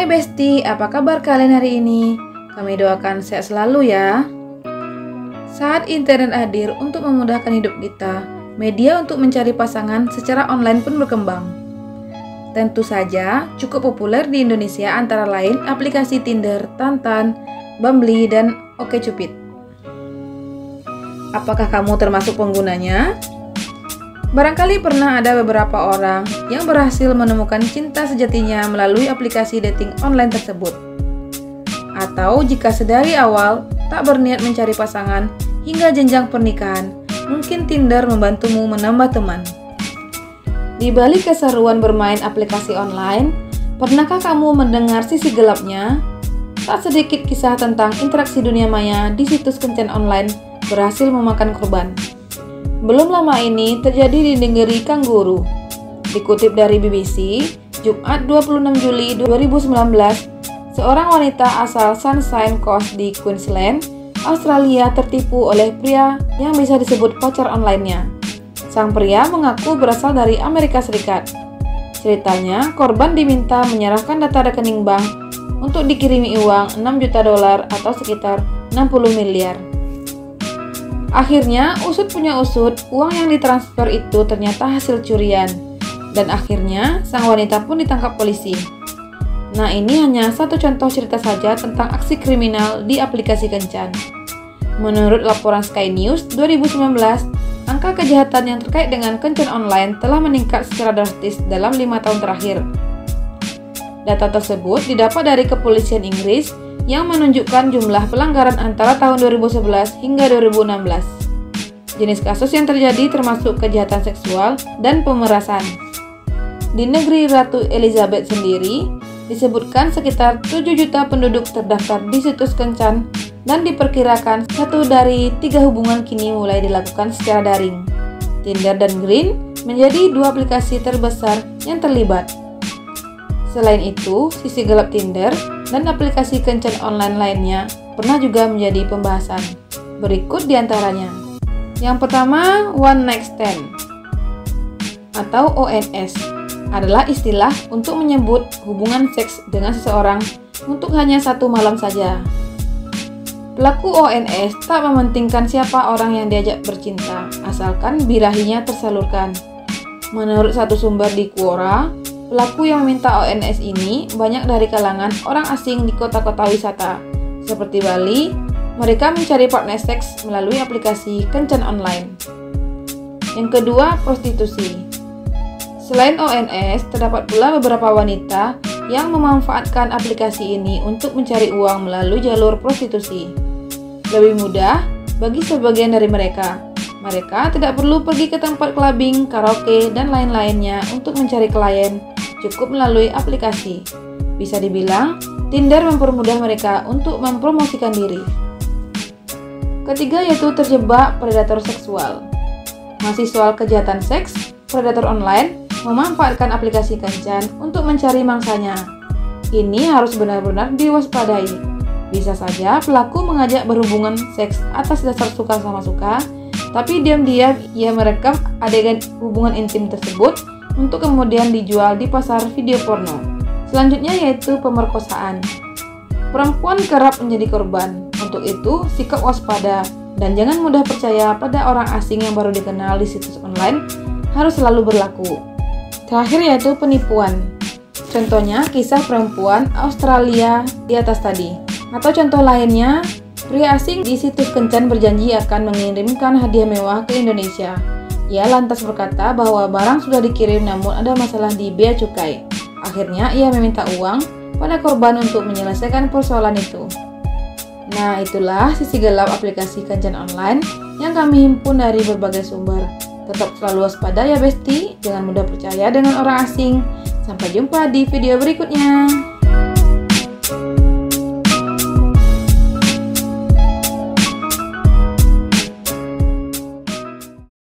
Hai Besti, apa kabar kalian hari ini? Kami doakan sehat selalu ya. Saat internet hadir untuk memudahkan hidup kita, media untuk mencari pasangan secara online pun berkembang. Tentu saja, cukup populer di Indonesia antara lain aplikasi Tinder, Tantan, Bumble, dan OkCupid. Apakah kamu termasuk penggunanya? Barangkali pernah ada beberapa orang yang berhasil menemukan cinta sejatinya melalui aplikasi dating online tersebut. Atau jika sedari awal tak berniat mencari pasangan hingga jenjang pernikahan, mungkin Tinder membantumu menambah teman. Di balik keseruan bermain aplikasi online, pernahkah kamu mendengar sisi gelapnya? Tak sedikit kisah tentang interaksi dunia maya di situs kencan online berhasil memakan korban. Belum lama ini terjadi di negeri Kangguru. Dikutip dari BBC, Jumat 26 Juli 2019, seorang wanita asal Sunshine Coast di Queensland, Australia tertipu oleh pria yang bisa disebut pacar online-nya. Sang pria mengaku berasal dari Amerika Serikat. Ceritanya, korban diminta menyerahkan data rekening bank untuk dikirimi uang $6 juta atau sekitar 60 miliar. Akhirnya, usut punya usut, uang yang ditransfer itu ternyata hasil curian. Dan akhirnya, sang wanita pun ditangkap polisi. Nah, ini hanya satu contoh cerita saja tentang aksi kriminal di aplikasi kencan. Menurut laporan Sky News 2019, angka kejahatan yang terkait dengan kencan online telah meningkat secara drastis dalam 5 tahun terakhir. Data tersebut didapat dari kepolisian Inggris yang menunjukkan jumlah pelanggaran antara tahun 2011 hingga 2016. Jenis kasus yang terjadi termasuk kejahatan seksual dan pemerasan. Di negeri Ratu Elizabeth sendiri, disebutkan sekitar 7 juta penduduk terdaftar di situs kencan dan diperkirakan 1 dari 3 hubungan kini mulai dilakukan secara daring. Tinder dan Green menjadi 2 aplikasi terbesar yang terlibat. Selain itu, sisi gelap Tinder dan aplikasi kencan online lainnya pernah juga menjadi pembahasan. Berikut diantaranya. Yang pertama, One Night Stand atau ONS adalah istilah untuk menyebut hubungan seks dengan seseorang untuk hanya 1 malam saja. Pelaku ONS tak mementingkan siapa orang yang diajak bercinta, asalkan birahinya tersalurkan. Menurut satu sumber di Quora, pelaku yang meminta ONS ini banyak dari kalangan orang asing di kota-kota wisata, seperti Bali. Mereka mencari partner seks melalui aplikasi kencan online. Yang kedua, prostitusi. Selain ONS, terdapat pula beberapa wanita yang memanfaatkan aplikasi ini untuk mencari uang melalui jalur prostitusi. Lebih mudah bagi sebagian dari mereka. Mereka tidak perlu pergi ke tempat clubbing, karaoke, dan lain-lainnya untuk mencari klien. Cukup melalui aplikasi. Bisa dibilang, Tinder mempermudah mereka untuk mempromosikan diri. Ketiga yaitu terjebak predator seksual. Masih soal kejahatan seks, predator online memanfaatkan aplikasi kencan untuk mencari mangsanya. Ini harus benar-benar diwaspadai. Bisa saja pelaku mengajak berhubungan seks atas dasar suka sama suka, tapi diam-diam ia merekam adegan hubungan intim tersebut untuk kemudian dijual di pasar video porno. Selanjutnya yaitu pemerkosaan. Perempuan kerap menjadi korban. Untuk itu, sikap waspada dan jangan mudah percaya pada orang asing yang baru dikenal di situs online harus selalu berlaku. Terakhir yaitu penipuan. Contohnya kisah perempuan Australia di atas tadi. Atau contoh lainnya, pria asing di situs kencan berjanji akan mengirimkan hadiah mewah ke Indonesia. Ia lantas berkata bahwa barang sudah dikirim namun ada masalah di bea cukai. Akhirnya ia meminta uang pada korban untuk menyelesaikan persoalan itu. Nah, itulah sisi gelap aplikasi kencan online yang kami himpun dari berbagai sumber. Tetap selalu waspada ya Besti, jangan mudah percaya dengan orang asing. Sampai jumpa di video berikutnya.